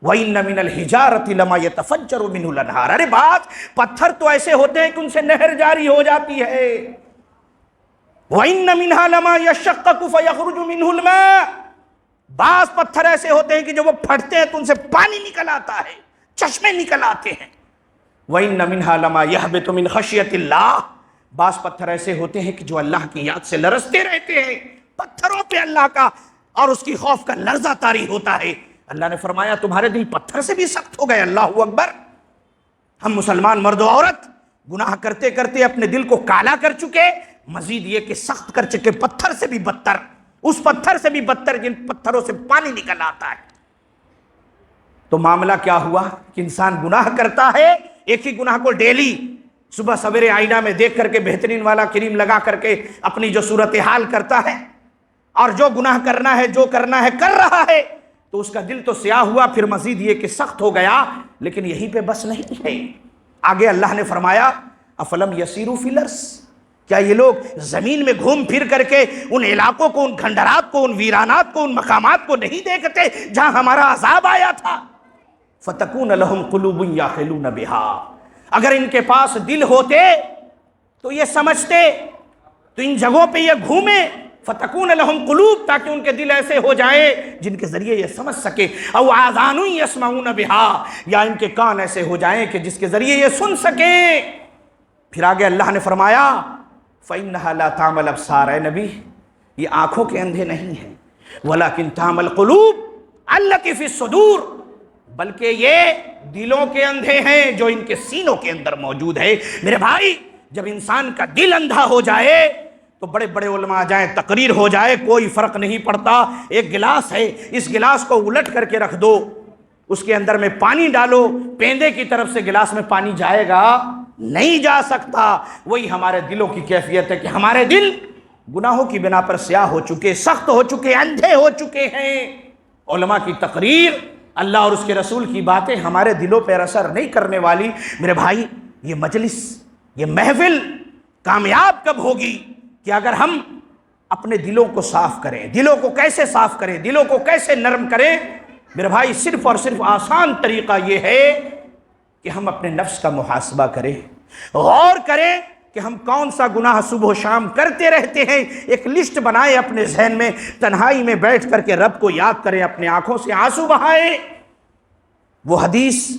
وَإِنَّ مِنَ الْحِجَارَةِ لَمَا يَتَفَجَّرُ مِنْهُ الْأَنْهَارُ، ارے بات پتھر تو ایسے ہوتے ہیں کہ ان سے نہر جاری ہو جاتی ہے، وَإِنَّ مِنْهَا لَمَا يَشَّقَّقُ فَيَخْرُجُ مِنْهُ الْمَاءُ، بعض پتھر ایسے ہوتے ہیں کہ جب وہ پھٹتے ہیں تو ان سے پانی نکل آتا ہے، چشمے نکل آتے ہیں، وَإِنَّ مِنْهَا لَمَا يَهْبِطُ مِنْ خَشْيَةِ اللَّهِ، بعض پتھر ایسے ہوتے ہیں کہ جو اللہ کی یاد سے لرزتے رہتے ہیں، پتھروں پہ اللہ کا اور اس کی خوف کا لرزہ طاری ہوتا ہے۔ اللہ نے فرمایا تمہارے دل پتھر سے بھی سخت ہو گئے، اللہ اکبر۔ ہم مسلمان مرد و عورت گناہ کرتے کرتے اپنے دل کو کالا کر چکے، مزید یہ کہ سخت کر چکے، پتھر سے بھی بدتر، اس پتھر سے بھی بدتر جن پتھروں سے پانی نکل آتا ہے۔ تو معاملہ کیا ہوا کہ انسان گناہ کرتا ہے، ایک ہی گناہ کو ڈیلی صبح سویرے آئینہ میں دیکھ کر کے بہترین والا کریم لگا کر کے اپنی جو صورتحال کرتا ہے اور جو گناہ کرنا ہے جو کرنا ہے کر رہا ہے، تو اس کا دل تو سیاہ ہوا، پھر مزید یہ کہ سخت ہو گیا۔ لیکن یہیں پہ بس نہیں ہے، آگے اللہ نے فرمایا افلم یسیروا فی الارض، کیا یہ لوگ زمین میں گھوم پھر کر کے ان علاقوں کو، ان کھنڈرات کو، ان ویرانات کو، ان مقامات کو نہیں دیکھتے جہاں ہمارا عذاب آیا تھا؟ فتکون لہم قلوب یعقلون بہا، اگر ان کے پاس دل ہوتے تو یہ سمجھتے، تو ان جگہوں پہ یہ گھومے۔ فتکون لہم قلوب، تاکہ ان کے دل ایسے ہو جائیں جن کے ذریعے یہ سمجھ سکے، او آذان یسمعون بہا، یا ان کے کان ایسے ہو جائیں کہ جس کے ذریعے یہ سن سکیں۔ پھر آگے اللہ نے فرمایا فَإِنَّهَا لَا تَعْمَى الْأَبْصَارُ، اے نبی یہ آنکھوں کے اندھے نہیں ہیں، وَلَكِنْ تَعْمَى الْقُلُوبُ الَّتِي فِي الصُّدُورِ، بلکہ یہ دلوں کے اندھے ہیں جو ان کے سینوں کے اندر موجود ہے۔ میرے بھائی، جب انسان کا دل اندھا ہو جائے تو بڑے بڑے علماء جائیں، تقریر ہو جائے، کوئی فرق نہیں پڑتا۔ ایک گلاس ہے، اس گلاس کو الٹ کر کے رکھ دو، اس کے اندر میں پانی ڈالو، پیندے کی طرف سے گلاس میں پانی جائے گا؟ نہیں جا سکتا۔ وہی ہمارے دلوں کی کیفیت ہے کہ ہمارے دل گناہوں کی بنا پر سیاہ ہو چکے، سخت ہو چکے، اندھے ہو چکے ہیں۔ علماء کی تقریر، اللہ اور اس کے رسول کی باتیں ہمارے دلوں پر اثر نہیں کرنے والی۔ میرے بھائی، یہ مجلس، یہ محفل کامیاب کب ہوگی؟ کہ اگر ہم اپنے دلوں کو صاف کریں۔ دلوں کو کیسے صاف کریں؟ دلوں کو کیسے نرم کریں؟ میرے بھائی، صرف اور صرف آسان طریقہ یہ ہے کہ ہم اپنے نفس کا محاسبہ کریں، غور کریں کہ ہم کون سا گناہ صبح و شام کرتے رہتے ہیں، ایک لسٹ بنائیں اپنے ذہن میں، تنہائی میں بیٹھ کر کے رب کو یاد کریں، اپنے آنکھوں سے آنسو بہائیں۔ وہ حدیث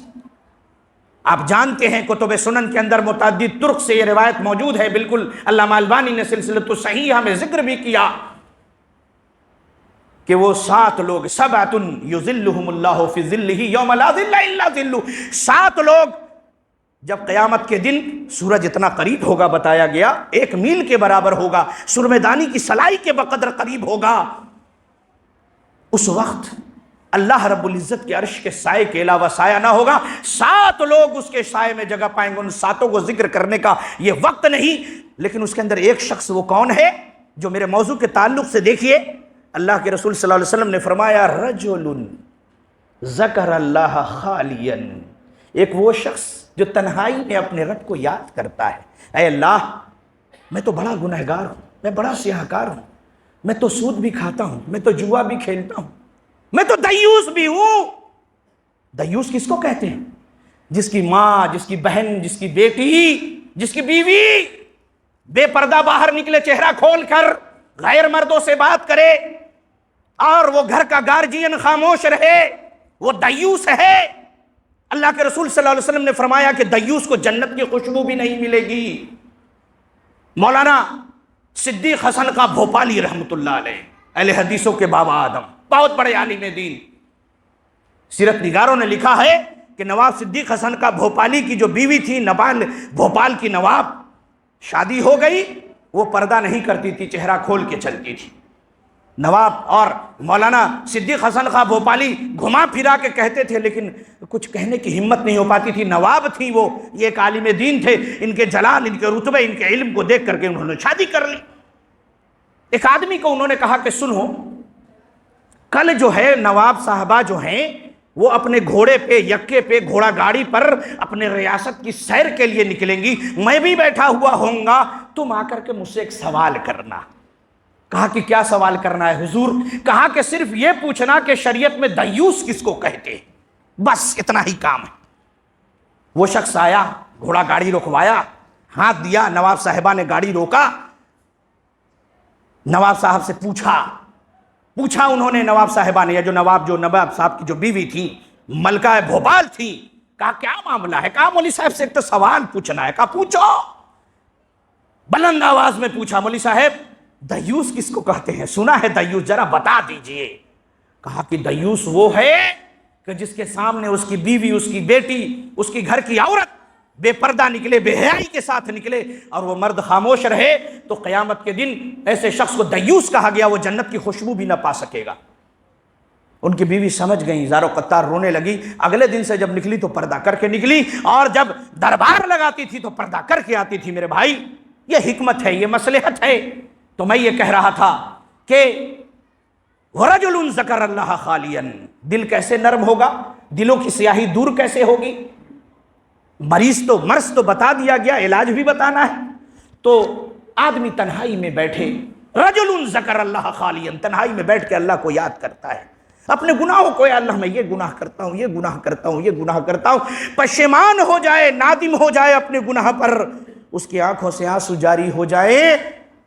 آپ جانتے ہیں، کتب سنن کے اندر متعدد طرق سے یہ روایت موجود ہے، بالکل علامہ البانی نے سلسلۃ الصحیحہ میں ذکر بھی کیا کہ وہ 7 لوگ، سبعۃ یظلھم اللہ فی ظلہ یوم لا ظل الا ظلہ، 7 لوگ جب قیامت کے دن سورج اتنا قریب ہوگا، بتایا گیا 1 میل کے برابر ہوگا، سرمے دانی کی سلائی کے بقدر قریب ہوگا، اس وقت اللہ رب العزت کے عرش کے سائے کے علاوہ سایہ نہ ہوگا۔ 7 لوگ اس کے سائے میں جگہ پائیں گے۔ ان 7 کو ذکر کرنے کا یہ وقت نہیں، لیکن اس کے اندر ایک شخص وہ کون ہے جو میرے موضوع کے تعلق سے دیکھیے، اللہ کے رسول صلی اللہ علیہ وسلم نے فرمایا رجل ذکر اللہ خالیا، ایک وہ شخص جو تنہائی میں اپنے رب کو یاد کرتا ہے، اے اللہ میں تو بڑا گنہگار ہوں، میں بڑا سیاہکار ہوں، میں تو سود بھی کھاتا ہوں، میں تو جوا بھی کھیلتا ہوں، میں تو دیوس بھی ہوں۔ دیوس کس کو کہتے ہیں؟ جس کی ماں، جس کی بہن، جس کی بیٹی، جس کی بیوی بے پردہ باہر نکلے چہرہ کھول کر، غیر مردوں سے بات کرے، اور وہ گھر کا گارجین خاموش رہے، وہ دیوس ہے۔ اللہ کے رسول صلی اللہ علیہ وسلم نے فرمایا کہ دیوس کو جنت کی خوشبو بھی نہیں ملے گی۔ مولانا صدیق حسن کا بھوپالی رحمۃ اللہ علیہ، اہل حدیثوں کے بابا آدم، بہت بڑے عالم دین، سیرت نگاروں نے لکھا ہے کہ نواب صدیق حسن کا بھوپالی کی جو بیوی تھی، بھوپال کی نواب، شادی ہو گئی، وہ پردہ نہیں کرتی تھی، چہرہ کھول کے چلتی تھی۔ نواب اور مولانا صدیق حسن خان بھوپالی گھما پھرا کے کہتے تھے، لیکن کچھ کہنے کی ہمت نہیں ہو پاتی تھی۔ نواب تھی وہ، یہ ایک عالم دین تھے، ان کے جلال، ان کے رتبے، ان کے علم کو دیکھ کر کے انہوں نے شادی کر لی۔ ایک آدمی کو انہوں نے کہا کہ سنو، کل جو ہے نواب صاحبہ جو ہیں وہ اپنے گھوڑے پہ، یکے پہ، گھوڑا گاڑی پر اپنے ریاست کی سیر کے لیے نکلیں گی، میں بھی بیٹھا ہوا ہوں گا، تم آ کر کے مجھ سے ایک سوال کرنا۔ کہا کہ کیا سوال کرنا ہے حضور؟ کہا کہ صرف یہ پوچھنا کہ شریعت میں دیوس کس کو کہتے ہیں، بس اتنا ہی کام ہے۔ وہ شخص آیا، گھوڑا گاڑی رکوایا، ہاتھ دیا، نواب صاحبہ نے گاڑی روکا، نواب صاحب سے پوچھا انہوں نے، نواب صاحبہ نے، یا جو نواب صاحب کی جو بیوی تھی، ملکہ بھوپال تھی، کہا کیا معاملہ ہے؟ کہا مولوی صاحب سے ایک تو سوال پوچھنا ہے۔ کہا پوچھو۔ بلند آواز میں پوچھا، مولوی صاحب دیوس کس کو کہتے ہیں؟ سنا ہے دیوس، ذرا بتا دیجئے۔ کہا کہ دیوس وہ ہے کہ جس کے سامنے اس کی بیوی، اس کی بیٹی، اس کی گھر کی عورت بے پردہ نکلے، بے حیائی کے ساتھ نکلے، اور وہ مرد خاموش رہے، تو قیامت کے دن ایسے شخص کو دیوس کہا گیا، وہ جنت کی خوشبو بھی نہ پا سکے گا۔ ان کی بیوی سمجھ گئیں، زار و قطار رونے لگی۔ اگلے دن سے جب نکلی تو پردہ کر کے نکلی، اور جب دربار لگاتی تھی تو پردہ کر کے آتی تھی۔ میرے بھائی یہ حکمت ہے، یہ مصلحت ہے۔ تو میں یہ کہہ رہا تھا کہ وَرَجُلٌ ذَكَرَ اللَّهَ خَالِيًا، دل کیسے نرم ہوگا، دلوں کی سیاہی دور کیسے ہوگی؟ مرض تو بتا دیا گیا، علاج بھی بتانا ہے۔ تو آدمی تنہائی میں بیٹھے، رجل ذکر اللہ خالیا، تنہائی میں بیٹھ کے اللہ کو یاد کرتا ہے، اپنے گناہوں کو، اے اللہ میں یہ گناہ کرتا ہوں، یہ گناہ کرتا ہوں، یہ گناہ کرتا ہوں، پشیمان ہو جائے، نادم ہو جائے اپنے گناہ پر، اس کی آنکھوں سے آنسو جاری ہو جائے،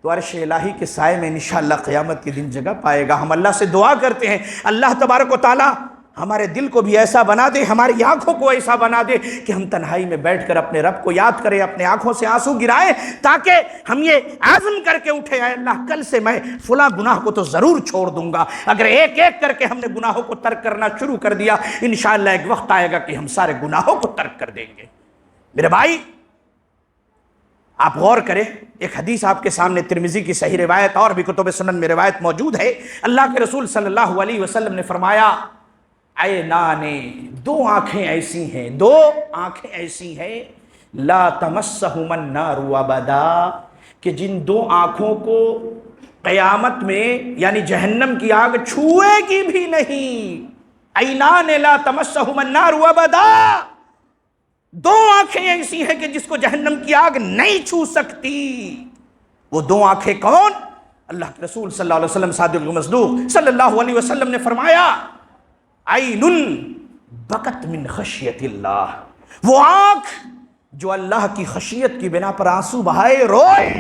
تو عرش الہی کے سائے میں انشاءاللہ قیامت کے دن جگہ پائے گا۔ ہم اللہ سے دعا کرتے ہیں اللہ تبارک و تعالی ہمارے دل کو بھی ایسا بنا دے، ہماری آنکھوں کو ایسا بنا دے کہ ہم تنہائی میں بیٹھ کر اپنے رب کو یاد کریں، اپنے آنکھوں سے آنسو گرائیں، تاکہ ہم یہ عزم کر کے اٹھے، اے اللہ کل سے میں فلاں گناہ کو تو ضرور چھوڑ دوں گا۔ اگر ایک ایک کر کے ہم نے گناہوں کو ترک کرنا شروع کر دیا، انشاءاللہ ایک وقت آئے گا کہ ہم سارے گناہوں کو ترک کر دیں گے۔ میرے بھائی آپ غور کریں، ایک حدیث آپ کے سامنے ترمذی کی صحیح روایت اور بھی کتب سنن میں روایت موجود ہے۔ اللہ کے رسول صلی اللہ علیہ وسلم نے فرمایا، عینان، دو آنکھیں ایسی ہیں، دو آنکھیں ایسی ہیں، لا تمسہم النار ابدا، کہ جن دو آنکھوں کو قیامت میں یعنی جہنم کی آگ چھوئے گی بھی نہیں۔ عینان لا تمسہم النار ابدا، دو آنکھیں ایسی ہیں کہ جس کو جہنم کی آگ نہیں چھو سکتی۔ وہ دو آنکھیں کون؟ اللہ کے رسول صلی اللہ علیہ وسلم صادق المصدوق صلی اللہ علیہ وسلم نے فرمایا، عین بکت من خشیت اللہ، وہ آنکھ جو اللہ کی خشیت کی بنا پر آنسو بہائے، روئے،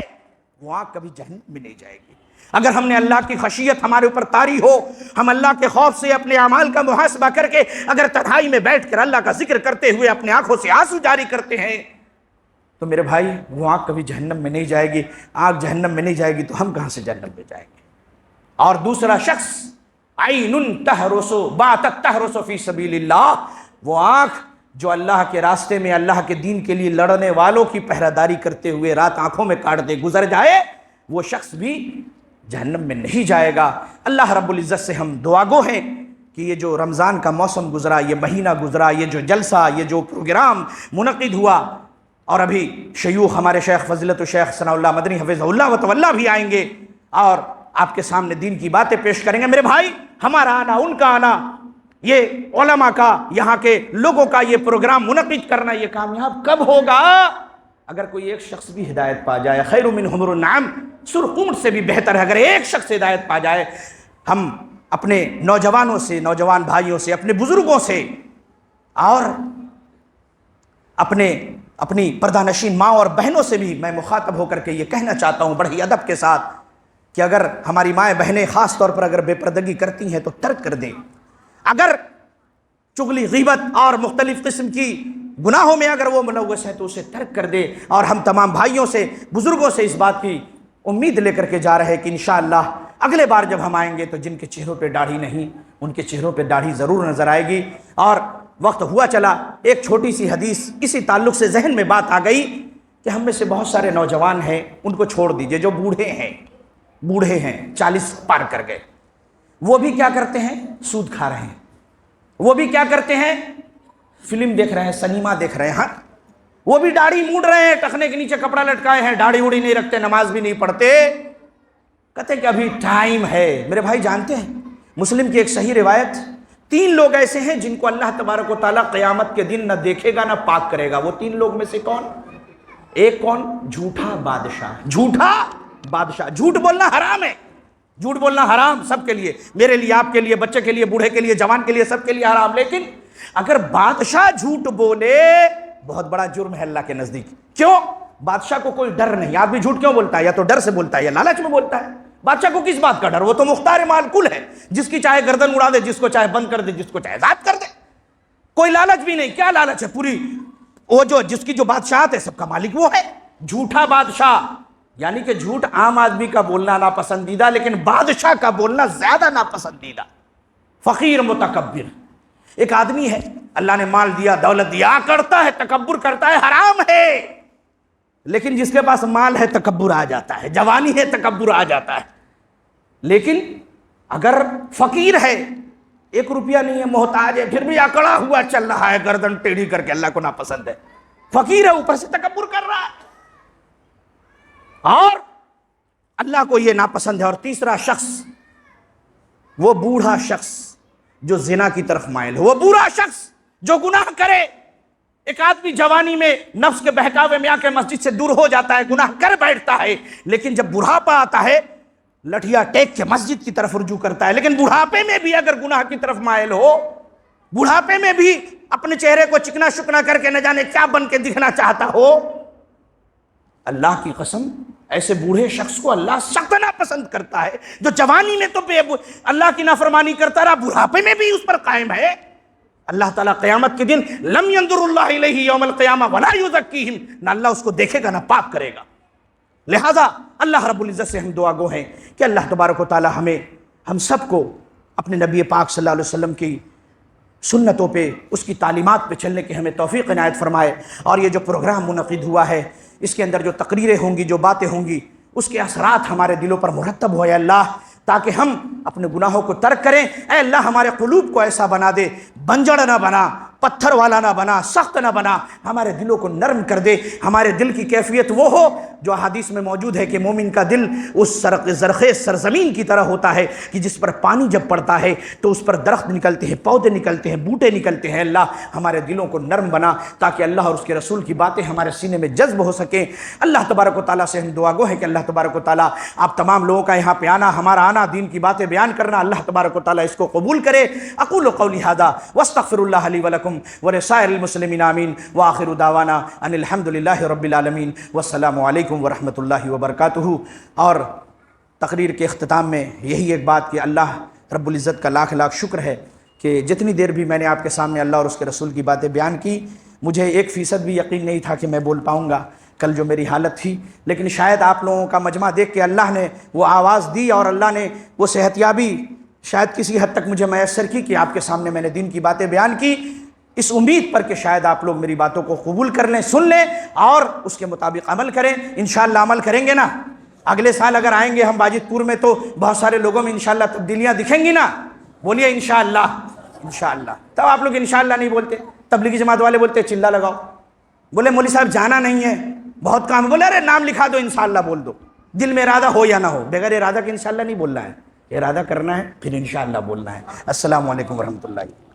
وہ آنکھ کبھی جہنم میں نہیں جائے گی۔ اگر ہم نے اللہ کی خشیت ہمارے اوپر طاری ہو، ہم اللہ کے خوف سے اپنے اعمال کا محاسبہ کر کے اگر تنہائی میں بیٹھ کر اللہ کا ذکر کرتے ہوئے اپنے آنکھوں سے آنسو جاری کرتے ہیں، تو میرے بھائی وہ آنکھ کبھی جہنم میں نہیں جائے گی۔ آنکھ جہنم میں نہیں جائے گی تو ہم کہاں سے جہنم میں جائیں گے؟ اور دوسرا شخص، عین تحرس باتت تحرس فی سبیل اللہ، وہ آنکھ جو اللہ کے راستے میں اللہ کے دین کے لیے لڑنے والوں کی پہرہ کرتے ہوئے رات آنکھوں میں کاٹ دے، گزر جائے، وہ شخص بھی جہنم میں نہیں جائے گا۔ اللہ رب العزت سے ہم دعا گو ہیں کہ یہ جو رمضان کا موسم گزرا، یہ مہینہ گزرا، یہ جو جلسہ، یہ جو پروگرام منعقد ہوا، اور ابھی شیوخ ہمارے شیخ فضیلت الشیخ ثناء اللہ مدنی حفظہ اللہ و تولیٰ بھی آئیں گے اور آپ کے سامنے دین کی باتیں پیش کریں گے۔ میرے بھائی ہمارا آنا، ان کا آنا، یہ علماء کا، یہاں کے لوگوں کا یہ پروگرام منعقد کرنا، یہ کامیاب کب ہوگا؟ اگر کوئی ایک شخص بھی ہدایت پا جائے، خیر من حمر النعم، سرخ اونٹ سے بھی بہتر ہے اگر ایک شخص ہدایت پا جائے۔ ہم اپنے نوجوانوں سے، نوجوان بھائیوں سے، اپنے بزرگوں سے اور اپنی پردہ نشین ماں اور بہنوں سے بھی میں مخاطب ہو کر کے یہ کہنا چاہتا ہوں بڑی ادب کے ساتھ کہ اگر ہماری مائیں بہنیں خاص طور پر اگر بے پردگی کرتی ہیں تو ترک کر دیں۔ اگر چغلی، غیبت اور مختلف قسم کی گناہوں میں اگر وہ ملوث ہے تو اسے ترک کر دے۔ اور ہم تمام بھائیوں سے، بزرگوں سے اس بات کی امید لے کر کے جا رہے کہ انشاءاللہ اگلے بار جب ہم آئیں گے تو جن کے چہروں پہ داڑھی نہیں، ان کے چہروں پہ داڑھی ضرور نظر آئے گی۔ اور وقت ہوا چلا، ایک چھوٹی سی حدیث اسی تعلق سے ذہن میں بات آ گئی کہ ہم میں سے بہت سارے نوجوان ہیں، ان کو چھوڑ دیجئے، جو بوڑھے ہیں 40 پار کر گئے، وہ بھی کیا کرتے ہیں؟ سود کھا رہے ہیں۔ وہ بھی کیا کرتے ہیں؟ فلم دیکھ رہے ہیں، سنیما دیکھ رہے ہیں۔ ہاں، وہ بھی داڑھی موڑ رہے ہیں، ٹخنے کے نیچے کپڑا لٹکائے ہیں، داڑھی اوڑی نہیں رکھتے، نماز بھی نہیں پڑھتے، کہتے کہ ابھی ٹائم ہے۔ میرے بھائی جانتے ہیں مسلم کی ایک صحیح روایت، 3 لوگ ایسے ہیں جن کو اللہ تبارک و تعالیٰ قیامت کے دن نہ دیکھے گا نہ پاک کرے گا۔ وہ 3 لوگ میں سے کون؟ ایک کون؟ جھوٹا بادشاہ۔ جھوٹا بادشاہ، جھوٹ بولنا حرام ہے، جھوٹ بولنا حرام سب کے لیے، میرے لیے، آپ کے لیے، بچے کے لیے، بوڑھے کے لیے، جوان کے لیے، سب کے لیے حرام۔ لیکن اگر بادشاہ جھوٹ بولے بہت بڑا جرم ہے اللہ کے نزدیک۔ کیوں؟ بادشاہ کو کوئی ڈر نہیں۔ آدمی جھوٹ کیوں بولتا ہے؟ یا تو ڈر سے بولتا ہے یا لالچ میں بولتا ہے۔ بادشاہ کو کس بات کا ڈر؟ وہ تو مختار مال کل ہے، جس کی چاہے گردن اڑا دے، جس کو چاہے بند کر دے، جس کو چاہے آزاد کر دے، کوئی لالچ بھی نہیں۔ کیا لالچ ہے؟ پوری وہ جس کی جو بادشاہت ہے سب کا مالک وہ ہے۔ جھوٹا بادشاہ یعنی کہ جھوٹ عام آدمی کا بولنا ناپسندیدہ، لیکن بادشاہ کا بولنا زیادہ ناپسندیدہ۔ فقیر متکبر، ایک آدمی ہے، اللہ نے مال دیا، دولت دیا، کرتا ہے، تکبر کرتا ہے، حرام ہے، لیکن جس کے پاس مال ہے تکبر آ جاتا ہے، جوانی ہے تکبر آ جاتا ہے۔ لیکن اگر فقیر ہے 1 روپیہ نہیں ہے، محتاج ہے، پھر بھی اکڑا ہوا چل رہا ہے گردن ٹیڑھی کر کے، اللہ کو ناپسند ہے، فقیر ہے، اوپر سے تکبر کر رہا ہے، اور اللہ کو یہ ناپسند ہے۔ اور تیسرا شخص، وہ بوڑھا شخص جو زنا کی طرف مائل ہو، وہ بوڑھا شخص جو گناہ کرے۔ ایک آدمی جوانی میں نفس کے بہکاوے میں آ کے مسجد سے دور ہو جاتا ہے، گناہ کر بیٹھتا ہے، لیکن جب بڑھاپا آتا ہے لٹھیا ٹیک کے مسجد کی طرف رجوع کرتا ہے۔ لیکن بڑھاپے میں بھی اگر گناہ کی طرف مائل ہو، بڑھاپے میں بھی اپنے چہرے کو چکنا شکنا کر کے نہ جانے کیا بن کے دکھنا چاہتا ہو، اللہ کی قسم ایسے بوڑھے شخص کو اللہ سخت ناپسند کرتا ہے۔ جو جوانی میں تو اللہ کی نافرمانی کرتا رہا، بڑھاپے میں بھی اس پر قائم ہے، اللہ تعالیٰ قیامت کے دن لم ينظر اللہ الیہ یوم القیامہ ولا یزکیہم، نہ اللہ اس کو دیکھے گا نہ پاک کرے گا۔ لہذا اللہ رب العزت سے ہم دعا گو ہیں کہ اللہ تبارک و تعالیٰ ہم سب کو اپنے نبی پاک صلی اللہ علیہ وسلم کی سنتوں پہ، اس کی تعلیمات پہ چلنے کی ہمیں توفیق عنایت فرمائے۔ اور یہ جو پروگرام منعقد ہوا ہے، اس کے اندر جو تقریریں ہوں گی، جو باتیں ہوں گی، اس کے اثرات ہمارے دلوں پر مرتب ہوئے اللہ، تاکہ ہم اپنے گناہوں کو ترک کریں۔ اے اللہ ہمارے قلوب کو ایسا بنا دے، بنجڑ نہ بنا، پتھر والا نہ بنا، سخت نہ بنا، ہمارے دلوں کو نرم کر دے۔ ہمارے دل کی کیفیت وہ ہو جو حدیث میں موجود ہے کہ مومن کا دل اس زرخیز سرزمین کی طرح ہوتا ہے کہ جس پر پانی جب پڑتا ہے تو اس پر درخت نکلتے ہیں، پودے نکلتے ہیں، بوٹے نکلتے ہیں۔ اللہ ہمارے دلوں کو نرم بنا تاکہ اللہ اور اس کے رسول کی باتیں ہمارے سینے میں جذب ہو سکیں۔ اللہ تبارک و تعالیٰ سے ہم دعا گو ہے کہ اللہ تبارک و تعالیٰ آپ تمام لوگوں کا یہاں پہ آنا، ہمارا آنا، دین کی باتیں بیان کرنا، اللہ تبارک و تعالیٰ اس کو قبول کرے۔ اقول قولی ھذا واستغفر اللہ لی ولکم ولسائر المسلمین آمین، وآخر دعوانا ان الحمد للہ رب العالمین، والسلام علیکم ورحمۃ اللہ وبرکاتہ۔ اور تقریر کے اختتام میں یہی ایک بات کہ اللہ رب العزت کا لاکھ لاکھ شکر ہے کہ جتنی دیر بھی میں نے آپ کے سامنے اللہ اور اس کے رسول کی باتیں بیان کی، مجھے 1% بھی یقین نہیں تھا کہ میں بول پاؤں گا کل جو میری حالت تھی، لیکن شاید آپ لوگوں کا مجمع دیکھ کے اللہ نے وہ آواز دی اور اللہ نے وہ صحتیابی شاید کسی حد تک مجھے میسر کی کہ آپ کے سامنے میں نے دین کی باتیں بیان کی، اس امید پر کہ شاید آپ لوگ میری باتوں کو قبول کر لیں، سن لیں اور اس کے مطابق عمل کریں۔ انشاءاللہ عمل کریں گے نا؟ اگلے سال اگر آئیں گے ہم باجد پور میں تو بہت سارے لوگوں میں انشاءاللہ تبدیلیاں دکھیں گی نا؟ بولیے انشاءاللہ، انشاءاللہ۔ تب آپ لوگ انشاءاللہ نہیں بولتے، تبلیغی جماعت والے بولتے چلا لگاؤ، بولے مولوی صاحب جانا نہیں ہے، بہت کام، بولے ارے نام لکھا دو انشاءاللہ بول دو، دل میں ارادہ ہو یا نہ ہو، بغیر ارادہ کے انشاءاللہ نہیں بولنا ہے، ارادہ کرنا ہے پھر انشاءاللہ بولنا ہے۔ السلام علیکم ورحمۃ اللہ۔